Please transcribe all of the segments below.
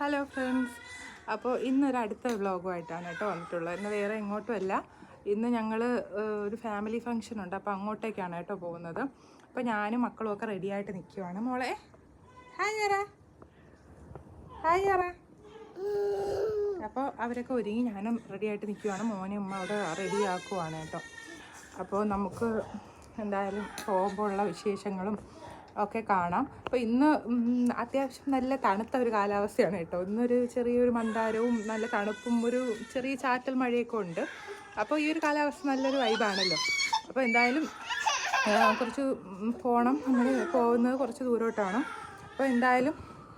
Hello friends, അപ്പോൾ ഇന്നൊരടുത്ത വ്ളോഗുമായിട്ടാണ് കേട്ടോ വന്നിട്ടുള്ളത്. ഇന്ന് വേറെ എങ്ങോട്ടുമല്ല, ഇന്ന് ഞങ്ങൾ ഒരു ഫാമിലി ഫംഗ്ഷൻ ഉണ്ട്, അപ്പോൾ അങ്ങോട്ടേക്കാണ് കേട്ടോ പോകുന്നത്. അപ്പോൾ ഞാനും മക്കളും ഒക്കെ റെഡിയായിട്ട് നിൽക്കുവാണ്. മോളെ ഹായ് പറ, ഹായ് പറ. അപ്പോൾ അവരൊക്കെ ഒരുങ്ങി ഞാനും റെഡിയായിട്ട് നിൽക്കുവാണ്. മോനെ ഉമ്മ അവിടെ റെഡിയാക്കുവാണ് കേട്ടോ. അപ്പോൾ നമുക്ക് എന്തായാലും പോകുമ്പോൾ ഉള്ള വിശേഷങ്ങളും ഒക്കെ കാണാം. അപ്പോൾ ഇന്ന് അത്യാവശ്യം നല്ല തണുത്ത ഒരു കാലാവസ്ഥയാണ് കേട്ടോ. ഇന്നൊരു ചെറിയൊരു മന്ദാരവും നല്ല തണുപ്പും ഒരു ചെറിയ ചാറ്റൽ മഴയൊക്കെ ഉണ്ട്. അപ്പോൾ ഈ ഒരു കാലാവസ്ഥ നല്ലൊരു വൈബാണല്ലോ. അപ്പോൾ എന്തായാലും കുറച്ച് പോകണം, നമ്മൾ പോകുന്നത് കുറച്ച് ദൂരോട്ടാണ്. അപ്പോൾ എന്തായാലും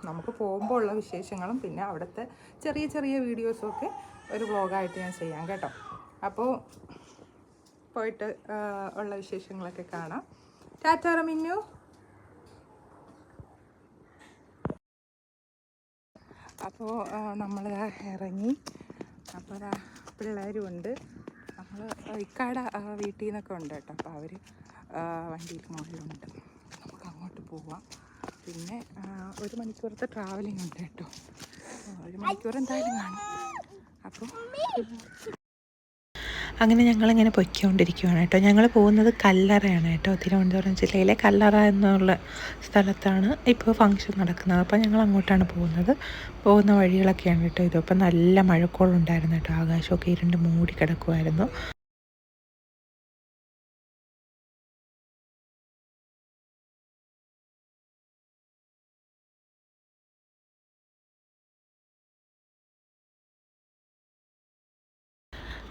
നമുക്ക് പോകുമ്പോൾ ഉള്ള വിശേഷങ്ങളും പിന്നെ അവിടുത്തെ ചെറിയ ചെറിയ വീഡിയോസും ഒക്കെ ഒരു വ്ളോഗായിട്ട് ഞാൻ ചെയ്യാം കേട്ടോ. അപ്പോൾ പോയിട്ട് ഉള്ള വിശേഷങ്ങളൊക്കെ കാണാം. ടാറ്റാ മിന്നു. അപ്പോൾ നമ്മൾ ഇറങ്ങി. അപ്പോൾ പിള്ളേരും ഉണ്ട്. നമ്മൾ ഇക്കാടെ വീട്ടിൽ നിന്നൊക്കെ ഉണ്ട് കേട്ടോ. അപ്പോൾ അവർ വണ്ടിയിൽ മുകളിലുണ്ട്. നമുക്ക് അങ്ങോട്ട് പോവാം. പിന്നെ 1 മണിക്കൂറത്തെ ട്രാവലിംഗ് ഉണ്ട് കേട്ടോ. 1 മണിക്കൂർ എന്തായാലും കാണും. അപ്പോൾ അങ്ങനെ ഞങ്ങളിങ്ങനെ പൊയ്ക്കൊണ്ടിരിക്കുകയാണ് കേട്ടോ. ഞങ്ങൾ പോകുന്നത് കല്ലറയാണ് കേട്ടോ. തിരുവനന്തപുരം ജില്ലയിലെ കല്ലറ എന്നുള്ള സ്ഥലത്താണ് ഇപ്പോൾ ഫംഗ്ഷൻ നടക്കുന്നത്. അപ്പോൾ ഞങ്ങൾ അങ്ങോട്ടാണ് പോകുന്നത്. പോകുന്ന വഴികളൊക്കെയാണ് കേട്ടോ ഇത്. അപ്പം നല്ല മഴക്കോളുണ്ടായിരുന്നു കേട്ടോ. ആകാശമൊക്കെ ഇരുണ്ട് മൂടി കിടക്കുമായിരുന്നു.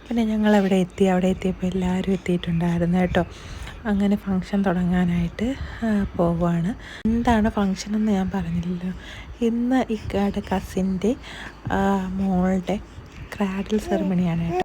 പിന്നെ ഞങ്ങളവിടെ എത്തിയപ്പോൾ എല്ലാവരും എത്തിയിട്ടുണ്ടായിരുന്നു കേട്ടോ. അങ്ങനെ ഫംഗ്ഷൻ തുടങ്ങാനായിട്ട് പോവുകയാണ്. എന്താണ് ഫംഗ്ഷൻ എന്ന് ഞാൻ പറഞ്ഞില്ലല്ലോ. ഇന്ന് ഇക്കാടെ കസിൻ്റെ മോളുടെ ക്രാഡിൽ സെറിമണിയാണ് കേട്ടോ.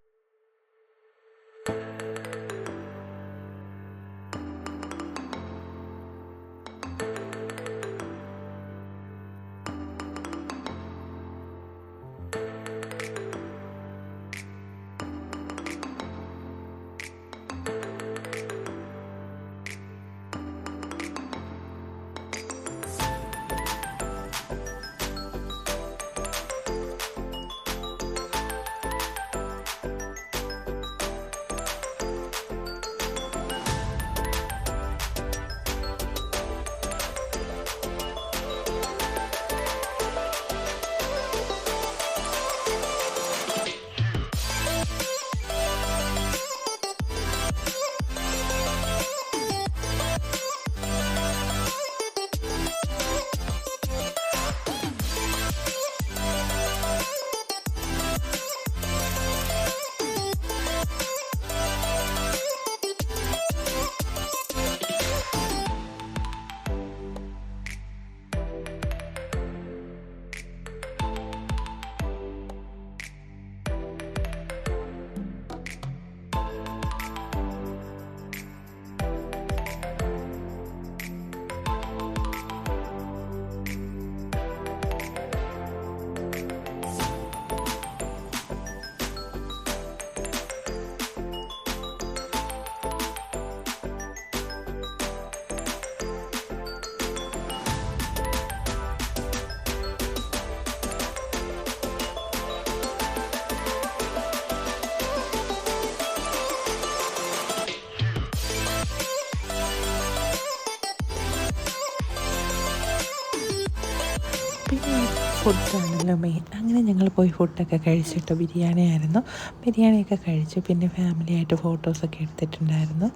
പിന്നെ ഫുഡാണല്ലോ മെയിൻ. അങ്ങനെ ഞങ്ങൾ പോയി ഫുഡൊക്കെ കഴിച്ചിട്ട് ബിരിയാണിയൊക്കെ കഴിച്ചു. പിന്നെ ഫാമിലിയായിട്ട് ഫോട്ടോസൊക്കെ എടുത്തിട്ടുണ്ടായിരുന്നു.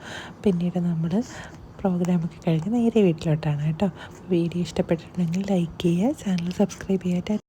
പിന്നീട് നമ്മൾ പ്രോഗ്രാമൊക്കെ കഴിഞ്ഞ് നേരെ വീട്ടിലോട്ടാണ് കേട്ടോ. വീഡിയോ ഇഷ്ടപ്പെട്ടിട്ടുണ്ടെങ്കിൽ ലൈക്ക് ചെയ്യുക, ചാനൽ സബ്സ്ക്രൈബ് ചെയ്യുക.